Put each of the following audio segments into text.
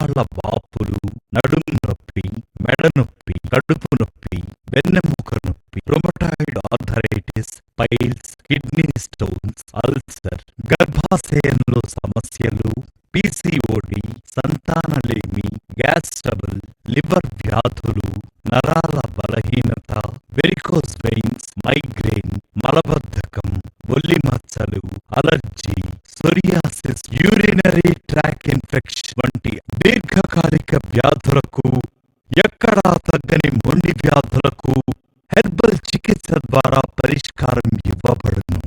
మోకాళ్ల వాపులు, నడుము నొప్పి, మెడ నొప్పి, కడుపు నొప్పి, వెన్నెముక నొప్పి, rheumatoid arthritis, piles, kidney stones, ulcer, గర్భాశయంలో సమస్యలు, పీసీఓడి, సంతానలేమి, గ్యాస్ ట్రబుల్, లివర్ వ్యాధులు, నరాల బలహీనత, వెరికోస్ వెయిన్స్, మైగ్రేన్, మలబద్ధకం, ఒల్లి మచ్చలు, allergy, psoriasis, urinary tract infection వంటి దీర్ఘకాలిక వ్యాధులకు, ఎక్కడా తగ్గని మొండి వ్యాధులకు హెర్బల్ చికిత్స ద్వారా పరిష్కారం ఇవ్వబడును.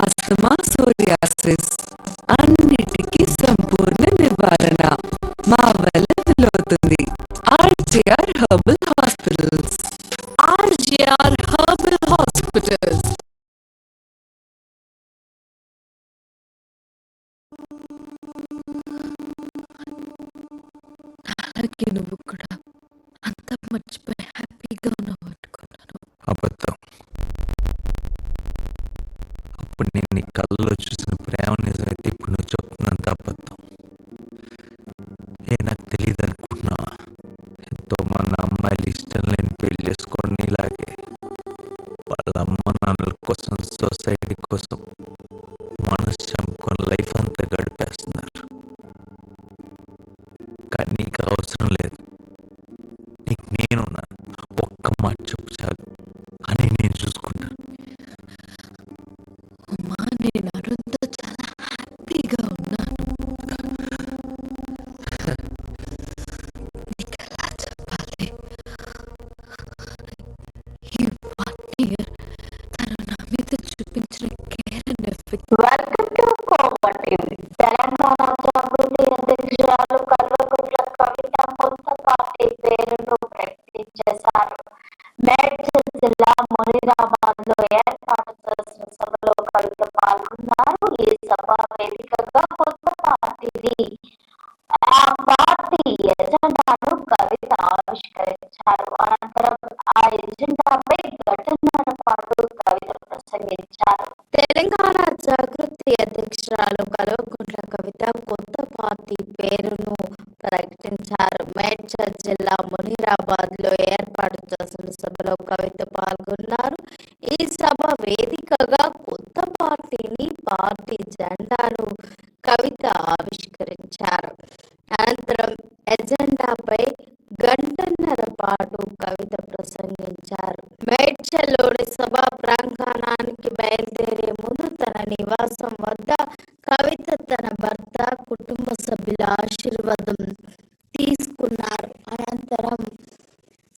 ఆస్తమా, సోరియాసిస్ అన్నిటికీ సంపూర్ణ నివారణ మా వల్ల వీలవుతుంది. RGR herbal hospitals. RGR herbal hospitals. అలాగే నువ్వు కూడా అంతా మర్చిపోయి హ్యాపీగా ఉన్నావు అనుకున్నాను. అబద్ధం. అప్పుడు నేను నీ కళ్ళలో చూసిన ప్రేమ నిజమైతే ఇప్పుడు నువ్వు చెప్తున్నంత అబద్ధం. నాకు తెలియదు అనుకుంటున్నావా? ఎంతో మంది అమ్మాయిలు ఇష్టం లేని పెళ్లి చేసుకోండి ఇలాగే వాళ్ళ అమ్మ నాన్నల కోసం, సొసైటీ కోసం మనసు చంపుకొని లైఫ్ అంతా గడిపేస్తున్నారు. కానీ నీకు అవసరం లేదు. నీకు నేనున్నాను. ఒక్క మాట చెప్పు చాలు అని నేను చూసుకుంటాను. అమ్మా, నేను అరుణ్తో చాలా హ్యాపీగా ఉన్నాను. నీకు ఎలా చెప్పాలి? ఈ 1 year తను నా మీద చూపించిన care and effect. Welcome to cooperative. Telangana Jagruthi అధ్యక్షురాలు కల్వకుంట్ల కవిత కొత్త పార్టీ పేరును ప్రకటించేశారు. మేడ్చల్ జిల్లా మునిరాబాద్ లో ఏర్పాటు చేసిన సభలో కవిత పాల్గొన్నారు. ఈ సభ వేదికగా కొత్త పార్టీ ఎజెండాను కవిత ఆవిష్కరించారు. అనంతరం ఆ ఎజెండాపై గంటన్నర పాటు కవిత ప్రసంగించారు. తెలంగాణ జాగృతి అధ్యక్షురాలు కల్వకుంట్ల కవిత కొత్త పార్టీ పేరును ప్రకటించారు. మేడ్చల్ జిల్లా మునిరాబాద్ లో ఏర్పాటు చేసిన సభలో కవిత పాల్గొన్నారు. ఈ సభ వేదికగా కొత్త పార్టీ జెండాను కవిత ఆవిష్కరించారు. అనంతరం ఎజెండాపై గంటన్నర పాటు కవిత ప్రసంగించారు. మేడ్చల్లోని సభా ప్రాంగణానికి బయలుదేరే ముందు తన నివాసం వద్ద కవిత తన భర్త, కుటుంబ సభ్యుల ఆశీర్వాదం తీసుకున్నారు. అనంతరం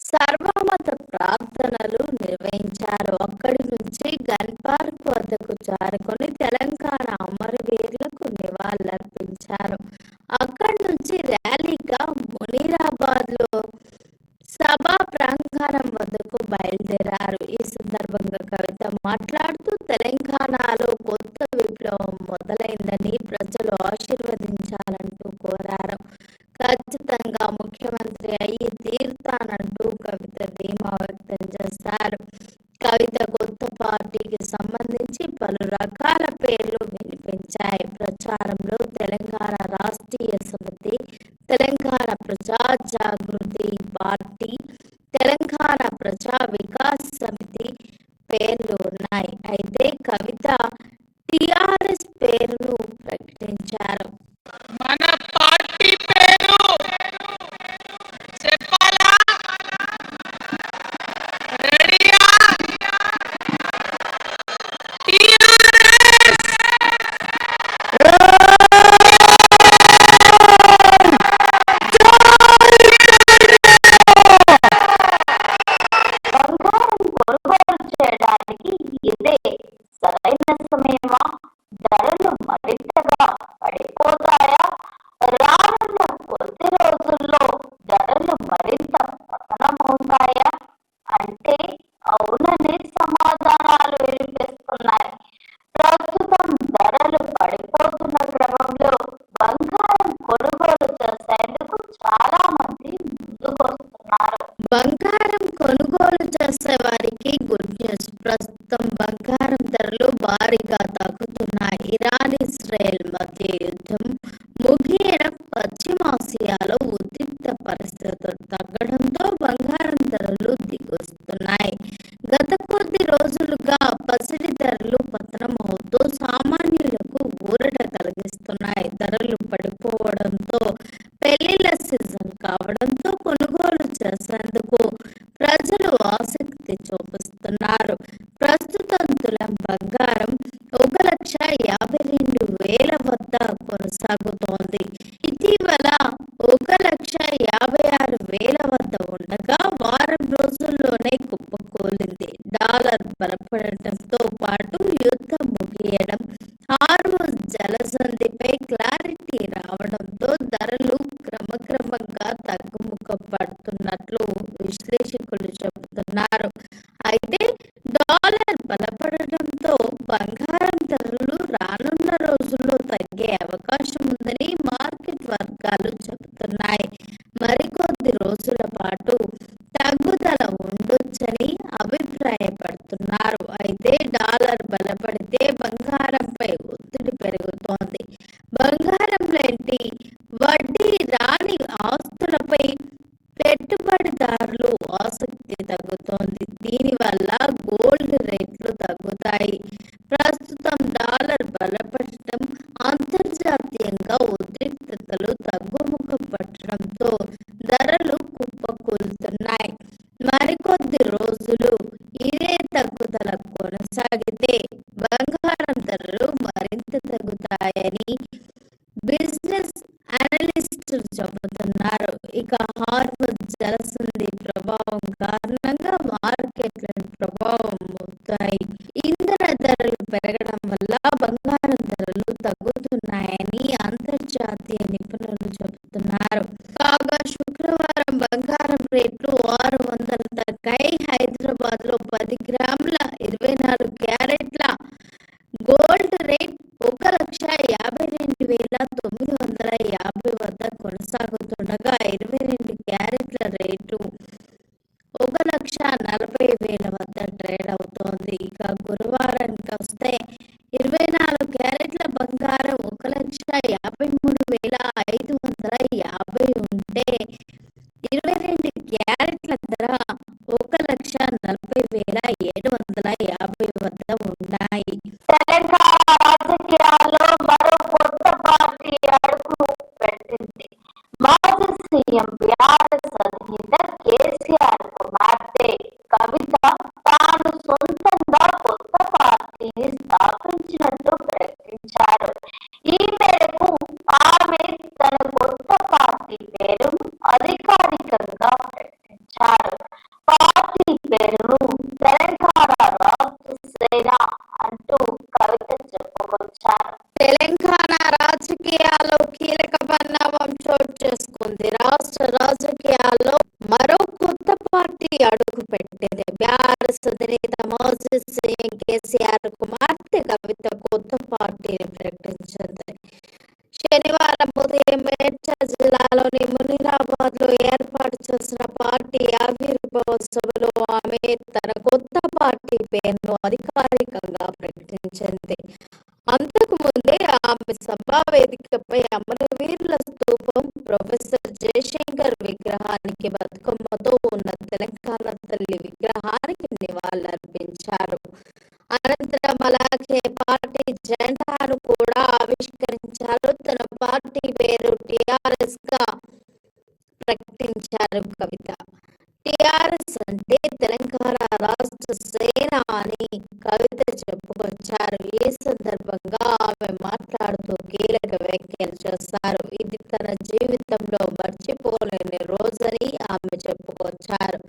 సర్వమత ప్రార్థనలు నిర్వహించారు. అక్కడి నుంచి గన్ పార్క్ వద్దకు చేరుకొని తెలంగాణ అమరవీరులకు నివాళులర్పించారు. అక్కడి నుంచి ర్యాలీగా మునీరాబాద్ లో సభా ప్రాంగణం వద్దకు బయలుదేరారు. ఈ సందర్భంగా కవిత మాట్లాడుతూ తెలంగాణలో కొత్త విప్లవం మొదలైందని ప్రజలు ఆశీర్వదించాలంటూ కోరారు. ఖచ్చితంగా ముఖ్యమంత్రి అయ్యి తీరుతానంటూ కవిత ధీమా వ్యక్తం చేశారు. కవిత కొత్త పార్టీకి సంబంధించి పలు రకాల పేర్లు వినిపించాయి. ప్రచారంలో తెలంగాణ రాష్ట్రీయ సమితి, తెలంగాణ ప్రజా జాగృతి పార్టీ, తెలంగాణ ప్రజా వికాస్ సమితి పేర్లు ఉన్నాయి. అయితే కవిత టిఆర్ఎస్ పేరును ప్రకటించారు. మన పార్టీ పేరు చెప్పాలా? రెడీయా? బంగారం కొనుగోలు చేయడానికి ఇదే సరైన సమయమా? ధరలు మరింతగా పడిపోతాయా? రానున్న కొద్ది రోజుల్లో ధరలు మరింత పతనమవుతాయా అంటే అవుననే సమాధానాలు వినిపిస్తున్నాయి. ప్రస్తుతం ధరలు పడిపోతున్న క్రమంలో బంగారం కొనుగోలు చేసేందుకు చాలా మంది ముందుకొస్తున్నారు. బంగారం కొనుగోలు చేసే వారికి గుడ్ న్యూస్. ప్రస్తుతం బంగారం ధరలు భారీగా తగ్గుతున్నాయి. ఇరాన్ ఇజ్రాయెల్ మధ్య యుద్ధం ముగియడం, పశ్చిమాసియాలో ఉద్రిక్త పరిస్థితులు తగ్గడంతో బంగారం ధరలు దిగొస్తున్నాయి. గత కొద్ది రోజులుగా పసిడి ధరలు పతనమవుతూ సామాన్యులకు ఊరట కలిగిస్తున్నాయి. ధరలు పడిపోవడంతో పెళ్లిళ్ల సీజన్ కావడంతో కొనుగోలు చేసేందుకు ప్రజలు ఆసక్తి చూపిస్తున్నారు. ప్రస్తుతం తులం బంగారం 1,52,000 వద్ద కొనసాగుతోంది. ఇటీవల 1,56,000 వద్ద ఉండగా వారం రోజుల్లోనే కుప్పకూలింది. డాలర్ బలపడటంతో పాటు యుద్ధం ముగియడం, హార్మోజ్ జలసంధిపై క్లారిటీ రావడంతో ధరలు క్రమక్రమంగా తగ్గుముఖం పడుతున్నట్లు విశ్లేషకులు చెబుతున్నారు. అయితే డాలర్ బలపడడంతో బంగారం ధరలు రానున్న రోజుల్లో తగ్గే అవకాశం ఉందని మార్కెట్ వర్గాలు చెబుతున్నాయి. మరికొద్ది రోజుల పాటు తగ్గుదల ఉండొచ్చని అభిప్రాయపడుతున్నారు. అయితే డాలర్ బలపడితే బంగారంపై ఒత్తిడి పెరుగుతోంది. బంగారం లాంటి వడ్డీ రాని ఆస్తులపై పెట్టుబడిదారులు ఆసక్తి తగ్గుతోంది. దీనివల్ల గోల్డ్ రేట్లు తగ్గుతాయి. ప్రస్తుతం డాలర్ బలపడటం, అంతర్జాతీయంగా ఉద్రిక్తతలు తగ్గుముఖం పట్టడంతో ధరలు కుప్పకూలుతున్నాయి. మరికొద్ది రోజులు ఇదే తగ్గుదల కొనసాగితే బంగారం ధరలు మరింత తగ్గుతాయని బిజినెస్ అనలిస్టులు చెబుతున్నారు. ఇక హార్మోజ్ జలసంధి ప్రభావం కారణంగా మార్కెట్లను ప్రభావం అవుతాయి. ఇంధన ధరలు పెరగడం వల్ల బంగారం ధరలు తగ్గుతున్నాయని అంతర్జాతీయ నిపుణులు చెబుతున్నారు. కాగా శుక్రవారం బంగారం రేట్లు 600 తగ్గాయి. హైదరాబాద్ లో 10 గ్రాముల 24 క్యారెట్ల గోల్డ్ రేట్ 1,52,950 వద్ద కొనసాగుతుండగా 22 క్యారెట్ల రేటు 1,40,000 వద్ద ట్రేడ్ అవుతోంది. ఇక గురువారానికి వస్తే 24 క్యారెట్ల బంగారం 1,53,550 ఉంటే 22 క్యారెట్ల ధర 1,40,750 వద్ద ఉన్నాయి. తెలంగాణ రాజకీయాల్లో మరో కొత్త పార్టీ అడుగు పెట్టింది. మాజీ సీఎం బీఆర్ఎస్ అధినేత కేసీఆర్ కుమార్తె కవిత తాను సొంతంగా కొత్త పార్టీని స్థాపించినట్టు ప్రకటించారు. ఈ మేరకు ఆమె తన కొత్త పార్టీ పేరును అధికారికంగా ప్రకటించారు. పార్టీ పేరును తెలంగాణ రాష్ట్ర సేన అంటూ కవిత చెప్పుకొచ్చారు. తెలంగాణ రాజకీయాల్లో కీలక పరిణామం చోటు చేసుకుంది. రాష్ట్ర రాజకీయాల్లో మరో కొత్త పార్టీ అడుగు పెట్టింది. బీఆర్ఎస్ అధినేత మాజీ సీఎం కేసీఆర్ కుమార్తె కవిత కొత్త పార్టీని ప్రకటించింది. శనివారం ఉదయం మేడ్చల్ జిల్లాలోని మునిరాబాద్ లో ఏర్పాటు చేసిన పార్టీ ఆవిర్భావ సభలో ఆమె తన కొత్త పార్టీ పేరును అధికారికంగా ప్రకటించింది. అంతకు ముందే ఆమె సభా వేదికపై అమరవీరుల స్తూపం, ప్రొఫెసర్ జయశంకర్ విగ్రహానికి, బతుకమ్మతో ఉన్న తెలంగాణ తల్లి విగ్రహానికి నివాళులర్పించారు. అనంతరం అలాగే పార్టీ జెండాను కూడా ఆవిష్కరించారు. తన పార్టీ పేరు టిఆర్ఎస్ గా ప్రకటించారు కవిత. టిఆర్ఎస్ అంటే తెలంగాణ రాష్ట్ర సేన అని కవిత చెప్పుకొచ్చారు. ఈ సందర్భంగా ఆమె మాట్లాడుతూ కీలక వ్యాఖ్యలు చేశారు. ఇది తన జీవితంలో మర్చిపోలేని రోజని ఆమె చెప్పుకొచ్చారు.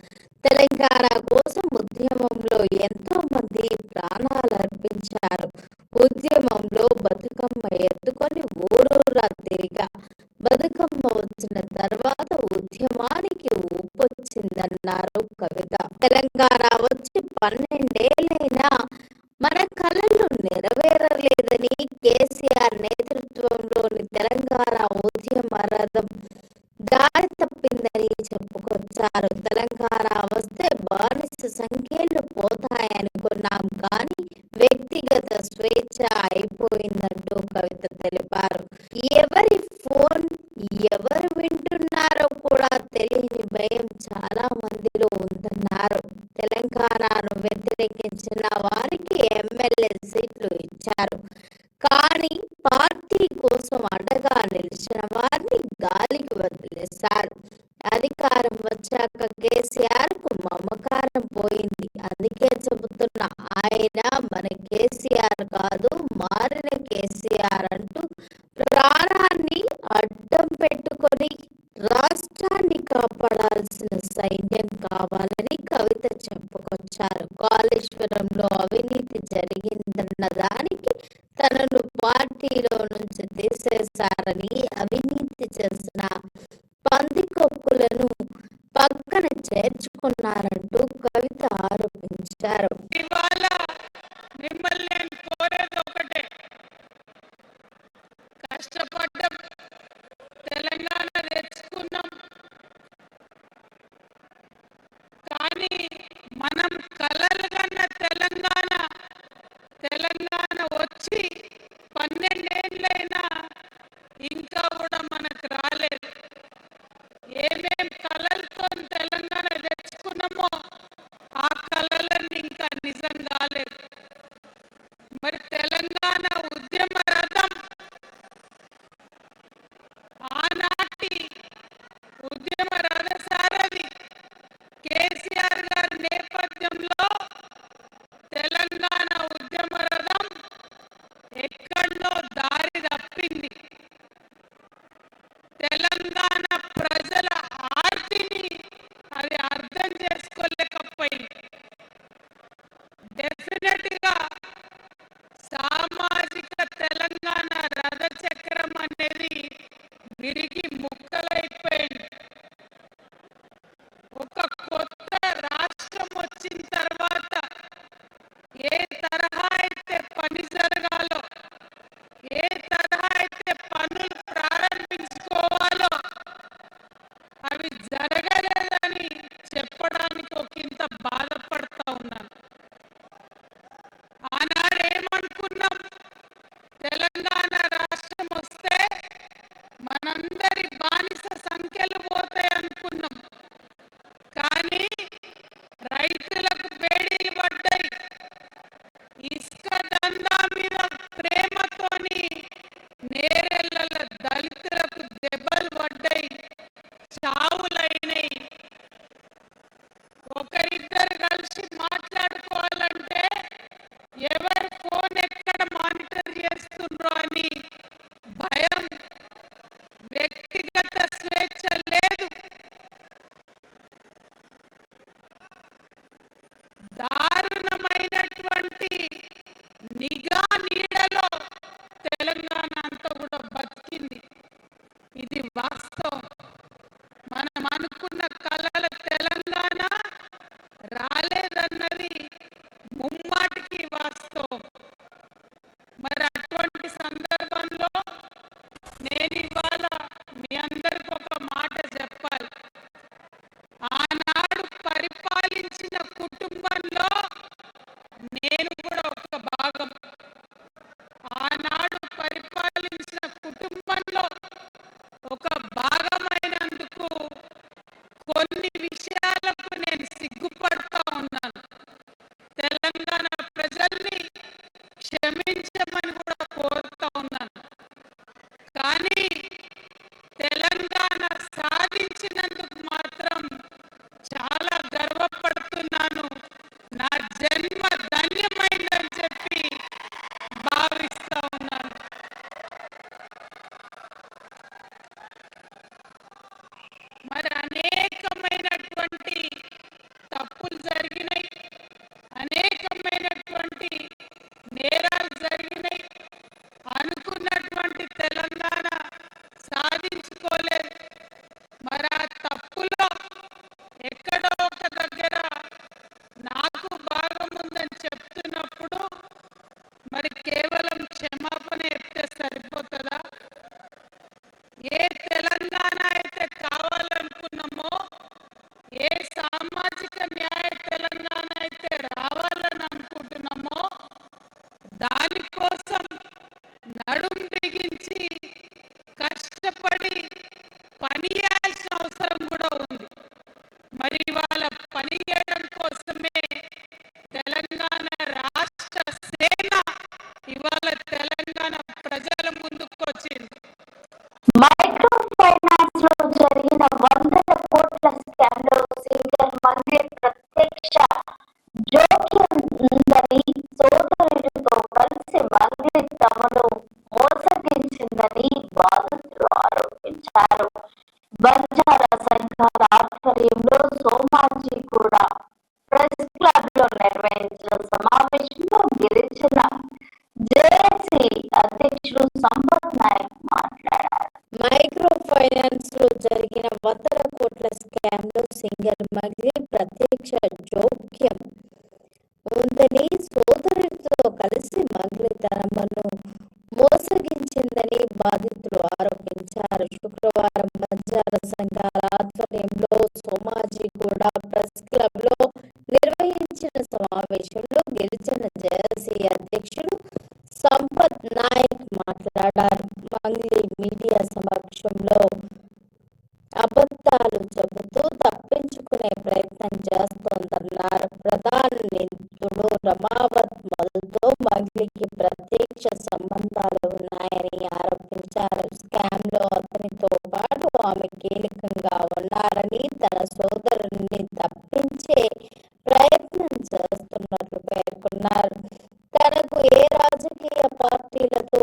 తెలంగాణ కోసం ఉద్యమంలో ఎంతో మంది ప్రాణాలు అర్పించారు. ఉద్యమంలో బతుకమ్మ ఎత్తుకొని ఊరూరా తిరిగా. బతుకమ్మ వచ్చిన తర్వాత ఉద్యమానికి ఊపొచ్చిందన్నారు కవిత. తెలంగాణ వచ్చి 12 ఏళ్లైనా మన కలలు నెరవేరలేదని, కేసీఆర్ నేతృత్వంలోని తెలంగాణ ఉద్యమ రథం దారి తప్పిందని చెప్పుకొచ్చారు. తెలంగాణ వస్తే బానిస సంఖ్యలు పోతాయనుకున్నాం కానీ వ్యక్తిగత స్వేచ్ఛ అయిపోయిందంటూ కవిత తెలిపారు. ఎవరి ఫోన్ ఎవరు వింటున్నారో కూడా తెలియని భయం చాలా మందిలో ఉందన్నారు. తెలంగాణను వ్యతిరేకించిన వారికి ఎమ్మెల్యే సీట్లు ఇచ్చారు. కానీ పార్టీ కోసం అండగా నిలిచిన వారిని గాలికి వదిలేశారు. అధికారం వచ్చాక కేసీఆర్ కు మమకారం పోయింది. అందుకే చెబుతున్నా, ఆయన మన కేసీఆర్ కాదు, మారిన కేసీఆర్ అంటూ ప్రాణాన్ని అడ్డం పెట్టుకొని రాష్ట్రాన్ని కాపాడాల్సిన సైన్యం కావాలని కవిత చెప్పుకొచ్చారు. కాళేశ్వరంలో అవినీతి జరిగిందన్న దానికి తనను పార్టీలో నుంచి తీసేశారని, అవినీతి చేసిన పందికొక్కులను పక్కన చేర్చుకున్నారంటూ కవిత ఆరోపించారు. ఇవాళ మిమ్మల్ని నేను కోరేది ఒకటే, కష్టపడ్డం, తెలంగాణ తెచ్చుకున్నాం, కానీ మనం కలలు కన్న తెలంగాణ వచ్చి 12 ఏళ్ళైనా ఇంకా కూడా మనకు రాలేదు. ఏమేం కలలతో తెలంగాణ తెచ్చుకున్నామో ఆ కలలన్నీ ఇంకా నిజం కాలేదు. మరి తెలంగాణ ఉద్యమ రథం, ఆనాటి ఉద్యమ రథసారథి కేసీఆర్ గారి నేపథ్యంలో తెలంగాణ ఉద్యమ రథం ఎక్కడో దారి తప్పింది. తెలంగాణ ప్రజల ఆర్తిని అది అర్థం చేసుకోలేకపోయింది. డెఫినెట్ గా సామాజిక తెలంగాణ రథ చక్రం అనేది విరిగి ముక్కలైపోయింది. ఒక కొత్త రాష్ట్రం వచ్చిన తర్వాత ఏ తరహా అయితే పని జరగాలో, ఏ తరహా అయితే పనులు ప్రారంభించుకోవాలో అవి జరగలేదని చెప్పడానికి ఒకంత బాధపడతా ఉన్నాను. ఆనాడు ఏమనుకున్నాం, తెలంగాణ రాష్ట్రం వస్తే మనందరి బానిస సంఖ్యలు పోతాయి అనుకున్నాం. కానీ రైతులకు బేడీలు పడ్డాయి. ఇసుక దందా మీద ప్రేమతోని నేరెళ్ళ దళితులకు దెబ్బలు పడ్డాయి, చావులైనాయి. ఒకరిద్దరు కలిసి మాట్లాడుకోవాలంటే ఎవరి ఫోన్ ఎక్కడ మానిటర్ చేస్తుండ్రో అని భయం, వ్యక్తిగత స్వేచ్ఛ లేదు. దారుణమైనటువంటి నిఘా నీడలో తెలంగాణ అంతా కూడా బతికింది. ఇది వాస్తవం. మనం అనుకున్న కలల తెలంగాణ రాలేదన్నది ముమ్మాటికి వాస్తవం. మరి అటువంటి సందర్భంలో నేను ఇవాళ మీ అందరికి ఒక మాట చెప్పాలి. ఆనాడు పరిపాలించిన కుటుంబంలో నేను కూడా ఒక భాగం. ఆనాడు పరిపాలించిన సమర్థించుకోలేదు. మరి ఆ తప్పులో ఎక్కడో ఒక దగ్గర నాకు భాగం ఉందని చెప్తున్నప్పుడు మరి కేవలం క్షమాపణ చెప్తే సరిపోతుందా? ఏ తెలంగాణ అయితే కావాలనుకున్నామో, ఏ సామాజిక న్యాయ తెలంగాణ అయితే రావాలని అనుకుంటున్నామో, దానికోసం నడుం బిగించి కష్టపడి పని చేయాల్సిన అవసరం కూడా ఉంది. మరి వాళ్ళ పని చేయడం కోసమే తెలంగాణ రాష్ట్ర సేన ఇవాళ తెలంగాణ ప్రజల ముందుకు వచ్చింది. మైక్రో ఫైనాన్స్ లో జరిగిన 100 కోట్ల స్కామ్ లో సింగర్ మంత్రి ప్రత్యక్ష జోక్యం ఉందని సోదరుడితో కలిసి మంత్రి తమను మోసగించిందని బాధితులు ఆరోపించారు. బంజారా సంఘాల ఆధ్వర్యంలో సోమాజిగూడ ప్రెస్ క్లబ్ లో నిర్వహించిన సమావేశంలో గిరిజన జేఏసీ అధ్యక్షుడు సంపత్ నాయక్ మాట్లాడారు. మైక్రో ఫైనాన్స్ లో జరిగిన 100 కోట్ల స్కామ్ లో సింగర్ మంత్రి ప్రత్యక్ష జోక్యం ఉందని సోదరుడితో కలిసి మంత్రి తనను మోసగించిందని బాధితులు ఆరోపించారు. శుక్రవారం బంజారా సంఘాల ఆధ్వర్యంలో సోమాజిగూడ ప్రెస్ క్లబ్ లో నిర్వహించిన సమావేశంలో గిరిజన జేఏసీ అధ్యక్షుడు సంపత్ నాయక్ మాట్లాడారు. మంగ్లీ మీడియా సమక్షంలో అబద్ధాలు చెబుతూ తప్పించుకునే ప్రయత్నం చేస్తోందన్నారు. ప్రధాన నిందితుడు రమావత్ మధుతో మంగ్లీకి ప్రత్యక్ష సంబంధాలు ఉన్నాయని ఆరోపించారు. స్కామ్ లో అతనితో పాటు ఆమె కీలకంగా ఉన్నారని, తన సోదరుడిని తప్పించే ప్రయత్నం చేస్తున్నట్లు పేర్కొన్నారు. తనకు ఏ రాజకీయ పార్టీలతో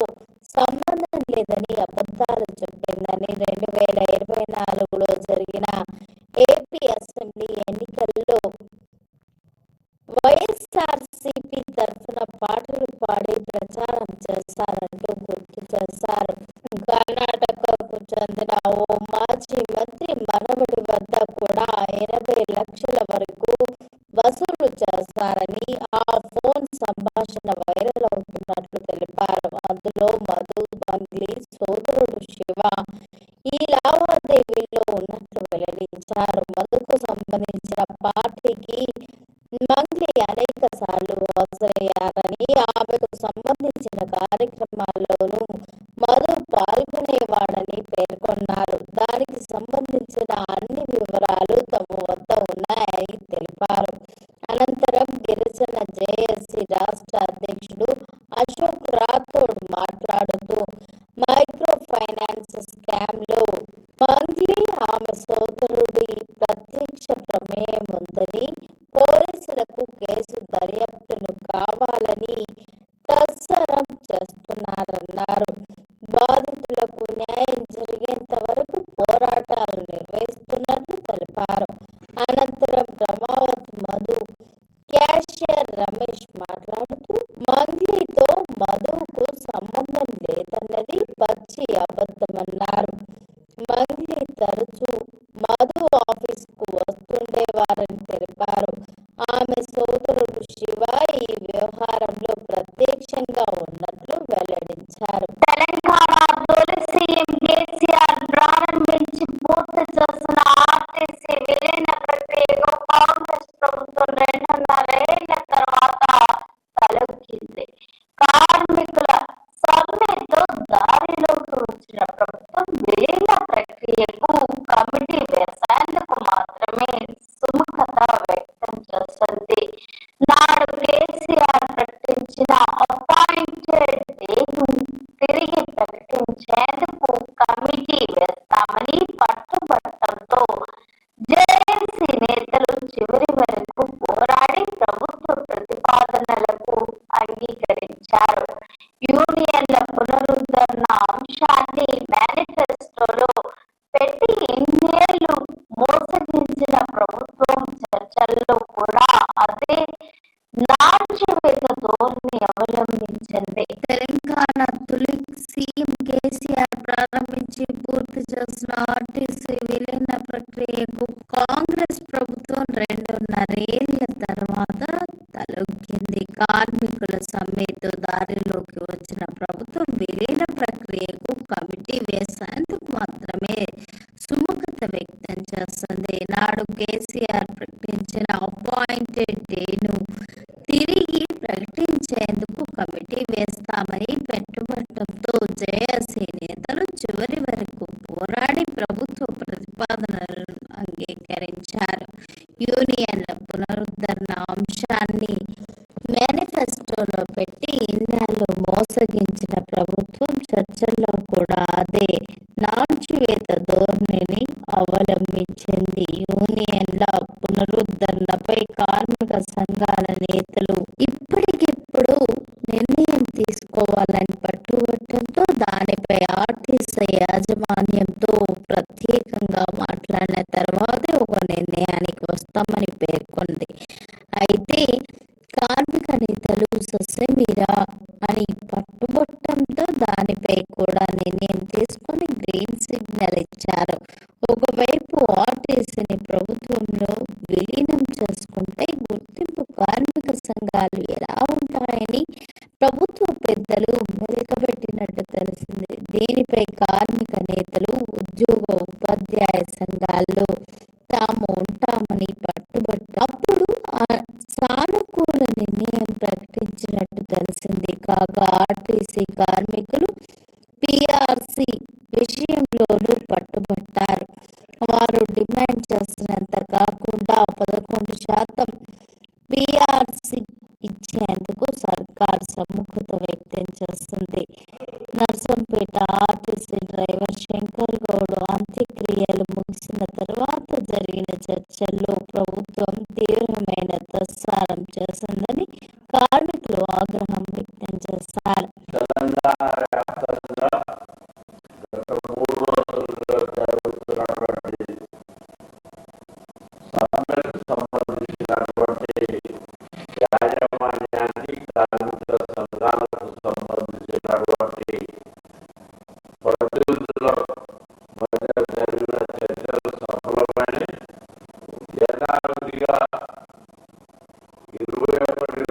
సంబంధం లేదని అబద్ధాలు చెప్పిందని, 2024లో జరిగిన ఏపీ అసెంబ్లీ ఎన్నికల్లో వైఎస్ఆర్సీపీ తరఫున పాటలు పాడి ప్రచారం చేశారంటూ గుర్తు చేశారు. కర్ణాటకకు చెందిన ఓ మాజీ మంత్రి మనవడి వద్ద కూడా 80 లక్షల వరకు వసూలు చేశారని, ఆ ఫోన్ సంభాషణ వైరల్ అవుతున్నట్లు తెలిపారు. అందులో మధు, మంగ్లీ సోదరుడు శివ ఈ లావాదేవీల్లో ఉన్నట్లు వెల్లడించారు. మధుకు సంబంధించిన పార్టీకి మంగ్లీ అనేక సార్లు హాజరయ్యారని, ఆమెకు సంబంధించిన కార్యక్రమాల్లోనూ మధు పాల్గొనేవాడని పేర్కొన్నారు. దానికి సంబంధించిన అన్ని వివరాలు తమ వద్ద ఉన్నాయని తెలిపారు. అనంతరం గిరిజన జేఏసీ రాష్ట్ర అధ్యక్షుడు అశోక్ రాథోడ్ మాట్లాడుతూ మైక్రో ఫైనాన్స్ స్కామ్ లో మంగ్లీ, ఆమె సోదరుడి ప్రత్యక్ష ప్రమేయం ఉందని, పోలీసులకు కేసు దర్యాప్తును కావాలని తత్సరం చేస్తున్నారన్నారు. బాధితులకు న్యాయం జరిగేంత వరకు పోరాటాలు నిర్వహిస్తున్నట్లు తెలిపారు. అనంతరం రమావత్ మధు క్యాషియర్ రమేష్ మాట్లాడుతూ మంగ్లీతో మధుకు సంబంధం లేదన్నది పచ్చి అబద్ధమన్నారు. మంగ్లీ తరచూ మధు ఆఫీసుకు వస్తుండేవారని తెలిపారు. ఆమె సోదరుడు శివ ఈ వ్యవహారంలో ప్రత్యక్షంగా ఉన్నట్లు వెల్లడించారు. తెలంగాణ తొలి సీఎం కేసీఆర్ ప్రారంభించి పూర్తి చేసిన ఆర్టీసీ విలీన ప్రక్రియకు కాంగ్రెస్ ప్రభుత్వం 2.5 ఏళ్ల తర్వాత తలొక్కింది. కార్మికుల సమ్మెతో దారిలోకి వచ్చిన చేసిన ఆర్టీసీ విలీన ప్రక్రియకు కాంగ్రెస్ ప్రభుత్వం 2.5 ఏళ్ల తర్వాత తలొగ్గింది. కార్మికుల సమ్మెతో దారిలోకి వచ్చిన ప్రభుత్వం విలీన ప్రక్రియకు కమిటీ వేసేందుకు మాత్రమే సుముఖత వ్యక్తం చేస్తుంది. నాడు కేసీఆర్ ప్రకటించిన అపాయింటెడ్ డేను తిరిగి ప్రకటించేందుకు కమిటీ వేస్తామని పెట్టుబట్టంతో జేఏసీ నేతలు చివరి వరకు పోరాడి ప్రభుత్వ ప్రతిపాదనలను అంగీకరించారు. యూనియన్ల పునరుద్ధరణ అంశాన్ని మేనిఫెస్టోలో పెట్టి ఇన్నాళ్ళు మోసగించిన ప్రభుత్వం చర్చల్లో కూడా అదే నాల్చివేత ధోరణిని అవలంబించింది. యూనియన్ల పునరుద్ధరణపై కార్మిక సంఘాల నేతలు ఇప్పటికిప్పుడు నిర్ణయం తీసుకోవాలని పట్టుబట్టడంతో దానిపై ఆర్టీసీ యాజమాన్యంతో ప్రత్యేకంగా మాట్లాడిన తర్వాతే ఒక నిర్ణయానికి వస్తామని పేర్కొంది. అయితే కార్మిక నేతలు ససేమిరా అని పట్టుబట్టడంతో దానిపై కూడా నిర్ణయం తీసుకొని గ్రీన్ సిగ్నల్ ఇచ్చారు. ఒకవైపు ఆర్టీసీని ప్రభుత్వంలో విలీనం చేసుకుంటే గుర్తింపు కార్మిక సంఘాలు ఎలా ఉంటాయని ప్రభుత్వ పెద్దలు మెలకబెట్టినట్టు తెలిసింది. దీనిపై కార్మిక నేతలు ఉద్యోగ ఉపాధ్యాయ సంఘాల్లో తాము ఉంటామని అప్పుడు సానుకూల నిర్ణయం ప్రకటించినట్టు తెలిసింది. కాగా ఆర్టీసీ కార్మికులు పీఆర్సీ విషయంలోనూ పట్టుబట్టారు. వారు డిమాండ్ చేసినంత కాకుండా 11% పీఆర్సీ ఇచ్చేందుకు సర్కార్ సముఖత వ్యక్తం చేస్తుంది. నర్సంపేట ఆర్టీసీ డ్రైవర్ శంకర్ గౌడ్ అంత్యక్రియలు ముగిసిన తర్వాత జరిగిన చర్చల్లో ప్రభుత్వం తీవ్రమైన తత్సారం చేసిందని కార్మికులు ఆగ్రహం వ్యక్తం చేశారు.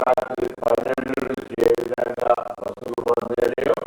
రాత్రి 12 నుంచి ఏ విధంగా బస్సులు బంద్ చేయలేవు,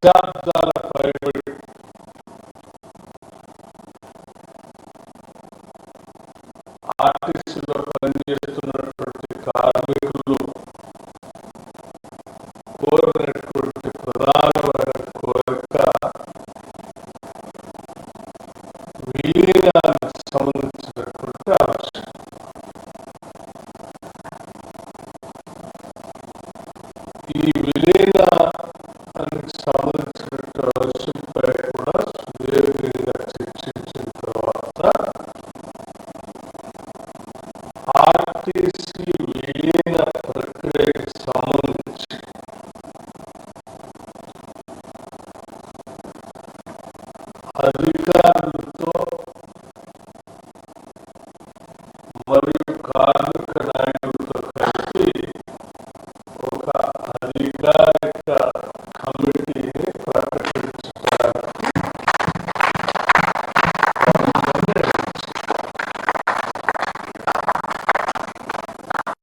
దశాబ్దాల పైబడి ఆర్టీసీలో పనిచేస్తున్నటువంటి కార్మికులు కోరినటువంటి ప్రధానమైన కోరిక విలీనానికి సంబంధించినటువంటి అంశం. ఈ విలీనానికి సంబంధించినటువంటి అంశంపై కూడా సుదీర్ఘంగా చర్చించిన తర్వాత ఆర్టీసీ విలీన ప్రక్రియకి సంబంధించి అధికారులతో మరియు కార్మిక నాయకులతో కలిసి ఒక అధికారిక కమిటీని ప్రకటించడానికి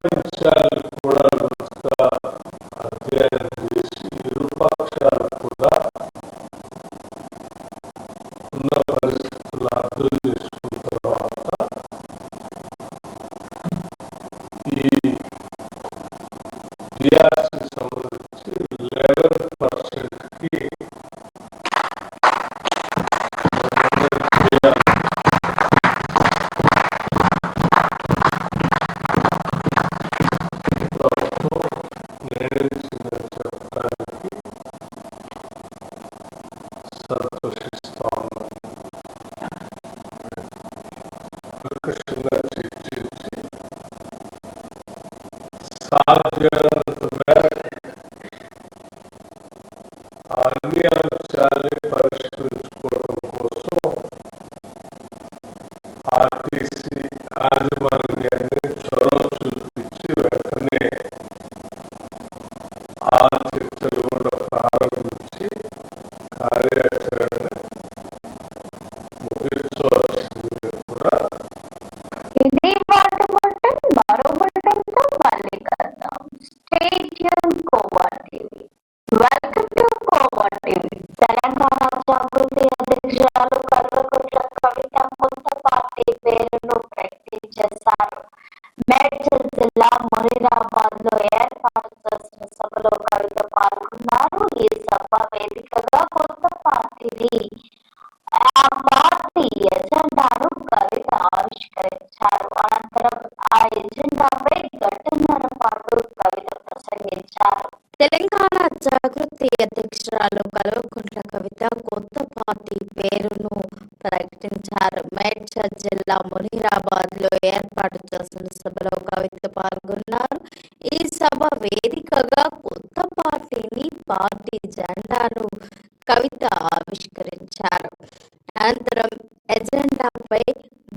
అంశాలను కూడా లోతుగా అధ్యయనం చేసి ఇరు పక్షాలు కూడా ఉన్న పరిస్థితులు అర్థం చేసుకున్న తర్వాత ఈ డిఆర్సి సంబంధించి 11%కి ప్రభుత్వం నిర్ణయించిందని చెప్పడానికి సంతోషిస్తా ఉన్నాం. ప్రకృష్టంగా చర్చించి సాధ్యమైనంత మేరకు అన్ని అంశాన్ని పరిష్కరించుకోవడం కోసం ఆర్టీసీ యాజమాన్యాన్ని చొరవ చూపించి వెంటనే ఆ చర్చలు కూడా ప్రారంభించి కార్యాచరణ ముగించవలసింది కూడా ఇది వాటి బటన్ మరో బటన్తో మళ్ళీ కలుద్దాం. Stay tune Kova TV. Welcome to Kova TV. Telangana Jagruthi అధ్యక్షురాలు కల్వకుంట్ల కవిత కొత్త పార్టీ పేరును ప్రకటించేశారు. మేడ్చల్ జిల్లా మునీరాబాద్ లో ఏర్పాటు చేసిన సభలో కవిత పాల్గొన్నారు. ఈ సభ వేదికగా కొత్త పార్టీని ఆ పార్టీ ఎజెండాను కవిత ఆవిష్కరించారు. అనంతరం ఆ ఎజెండాపై గంటన్నర పాటు కవిత ప్రసంగించారు. తెలంగాణ జాగృతి అధ్యక్షురాలు కల్వకుంట్ల కవిత కొత్త పార్టీ పేరును ప్రకటించారు. మేడ్చల్ జిల్లా మునీరాబాద్ లో ఏర్పాటు చేసిన సభలో కవిత పాల్గొన్నారు. ఈ సభ వేదికగా కొత్త పార్టీ జెండాను కవిత ఆవిష్కరించారు. అనంతరం ఎజెండాపై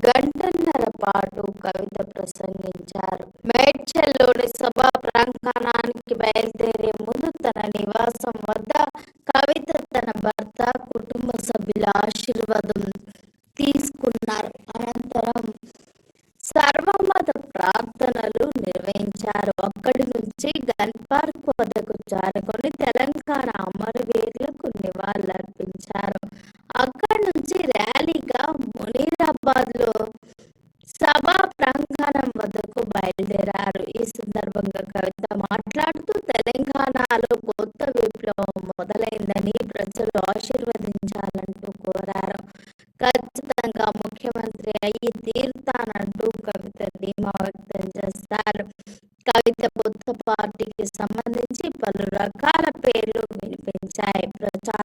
గంటన్నర పాటు కవిత ప్రసంగించారు. మేడ్చల్లోని సభా ప్రాంగణానికి బయలుదేరే ముందు తన నివాసం వద్ద కవిత తన భర్త, కుటుంబ సభ్యుల ఆశీర్వాదం తీసుకున్నారు. అనంతరం సర్వమత ప్రార్థనలు నిర్వహించారు. అక్కడి నుంచి గన్ పార్క్ వద్దకు చేరుకొని తెలంగాణ అమరవీరులకు నివాళులర్పించారు. అక్కడి నుంచి ర్యాలీగా మునీరాబాద్ లో సభా ప్రాంగణం వద్దకు బయలుదేరారు. ఈ సందర్భంగా కవిత మాట్లాడుతూ తెలంగాణలో కొత్త విప్లవం మొదలైందని ప్రజలు ఆశీర్వదించాలంటూ కోరారు. ఖచ్చితంగా ముఖ్యమంత్రి అయ్యి తీరుతానంటూ కవిత ధీమా వ్యక్తం చేస్తారు. కవిత కొత్త పార్టీకి సంబంధించి పలు రకాల పేర్లు వినిపించాయి. ప్రచార